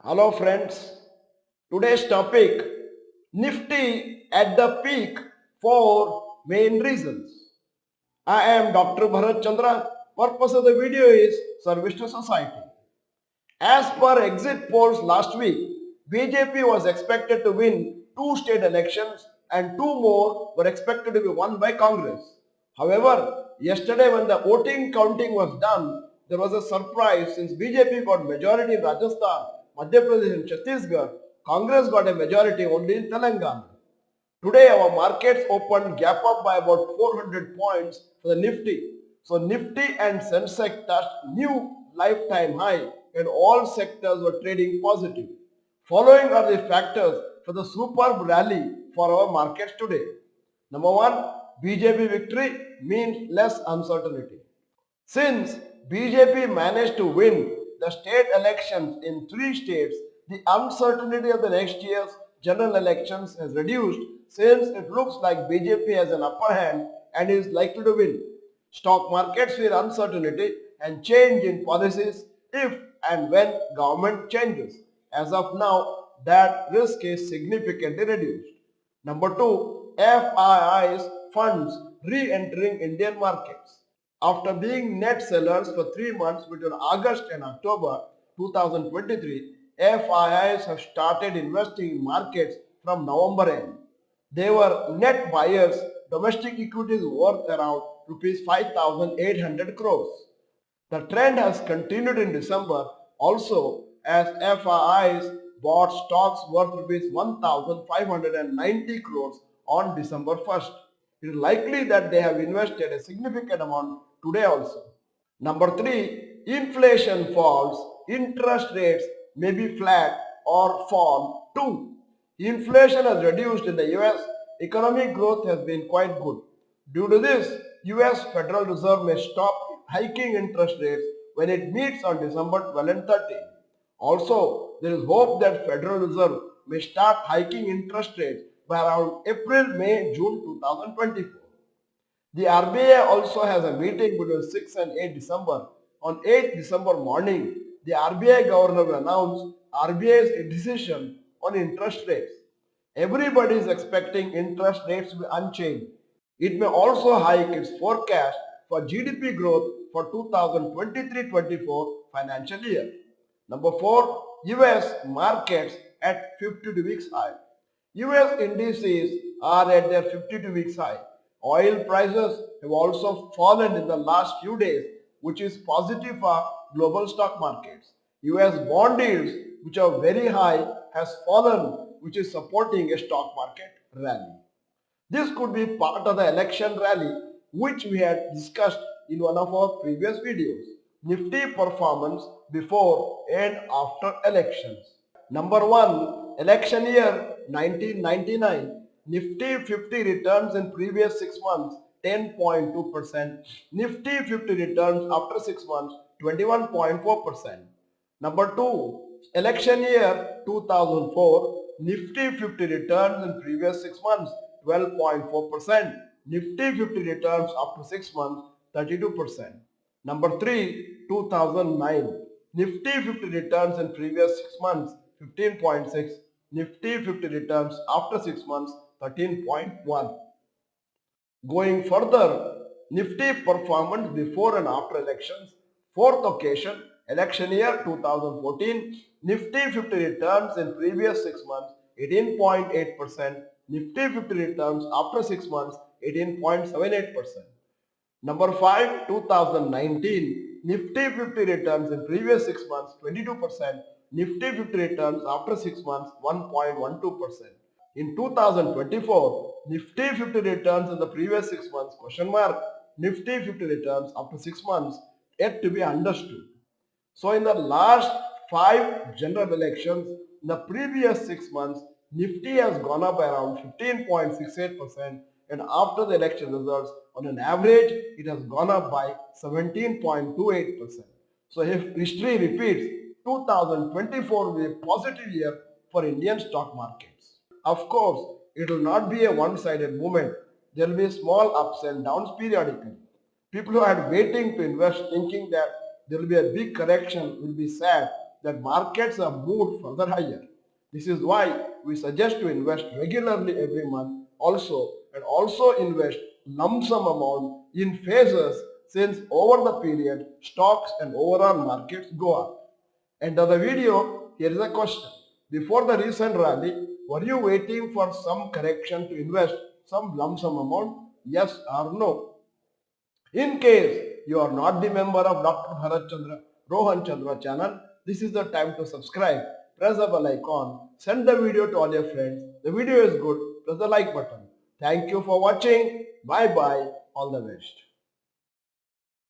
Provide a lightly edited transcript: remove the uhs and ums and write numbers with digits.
Hello friends, today's topic Nifty at the peak for main reasons. I am Dr. Bharath Chandra. Purpose of the video is service to society. As per exit polls last week, BJP was expected to win two state elections and two more were expected to be won by Congress. However, yesterday when the voting counting was done, there was a surprise since BJP got majority in Rajasthan, Madhya Pradesh and Chhattisgarh, Congress got a majority only in Telangana. Today our markets opened gap up by about 400 points for the Nifty. So Nifty and Sensex touched new lifetime high and all sectors were trading positive. Following are the factors for the superb rally for our markets today. Number one, BJP victory means less uncertainty. Since BJP managed to win the state elections in three states, the uncertainty of the next year's general elections has reduced since it looks like BJP has an upper hand and is likely to win. Stock markets fear uncertainty and change in policies if and when government changes. As of now, that risk is significantly reduced. Number two, FII's funds re-entering Indian markets. After being net sellers for 3 months between August and October 2023, FIIs have started investing in markets from November end. They were net buyers, domestic equities worth around rupees 5,800 crores. The trend has continued in December also as FIIs bought stocks worth rupees 1,590 crores on December 1st. It is likely that they have invested a significant amount today also. Number three, inflation falls, interest rates may be flat or fall too. Inflation has reduced in the US, economic growth has been quite good. Due to this, US Federal Reserve may stop hiking interest rates when it meets on December 12 and 13. Also, there is hope that Federal Reserve may start hiking interest rates by around April, May, June 2024. The RBI also has a meeting between 6 and 8 December. On 8 December morning, the RBI governor will announce RBI's decision on interest rates. Everybody is expecting interest rates to be unchanged. It may also hike its forecast for GDP growth for 2023-24 financial year. Number 4, US markets at 52 weeks high. US indices are at their 52 weeks high. Oil prices have also fallen in the last few days, which is positive for global stock markets. US bond yields, which are very high, has fallen, which is supporting a stock market rally. This could be part of the election rally which we had discussed in one of our previous videos. Nifty performance before and after elections. Number 1, election year 1999. Nifty 50 returns in previous 6 months 10.2%. Nifty 50 returns after 6 months 21.4%. Number 2, election year 2004. Nifty 50 returns in previous 6 months 12.4%. Nifty 50 returns after 6 months 32%. Number 3, 2009. Nifty 50 returns in previous 6 months 15.6. Nifty 50 returns after 6 months 13.1. Going further, Nifty performance before and after elections. Fourth occasion, election year 2014. Nifty 50 returns in previous 6 months 18.8%. Nifty 50 returns after 6 months 18.78%. Number 5, 2019. Nifty 50 returns in previous 6 months 22%. Nifty 50 returns after 6 months 1.12%. In 2024, Nifty 50 returns in the previous 6 months question mark. Nifty 50 returns after 6 months yet to be understood. So in the last 5 general elections, in the previous 6 months, Nifty has gone up by around 15.68% and after the election results, on an average, it has gone up by 17.28%. So if history repeats, 2024 will be a positive year for Indian stock markets. Of course, it will not be a one-sided movement. There will be small ups and downs periodically. People who are waiting to invest thinking that there will be a big correction will be sad that markets are moved further higher. This is why we suggest to invest regularly every month and also invest lump sum amount in phases, since over the period stocks and overall markets go up. End of the video, here is a question. Before the recent rally, were you waiting for some correction to invest some lump sum amount? Yes or no? In case you are not the member of Dr. Bharath Chandra, Rohan Chandra channel, this is the time to subscribe. Press the bell icon. Send the video to all your friends. The video is good. Press the like button. Thank you for watching. Bye bye. All the best.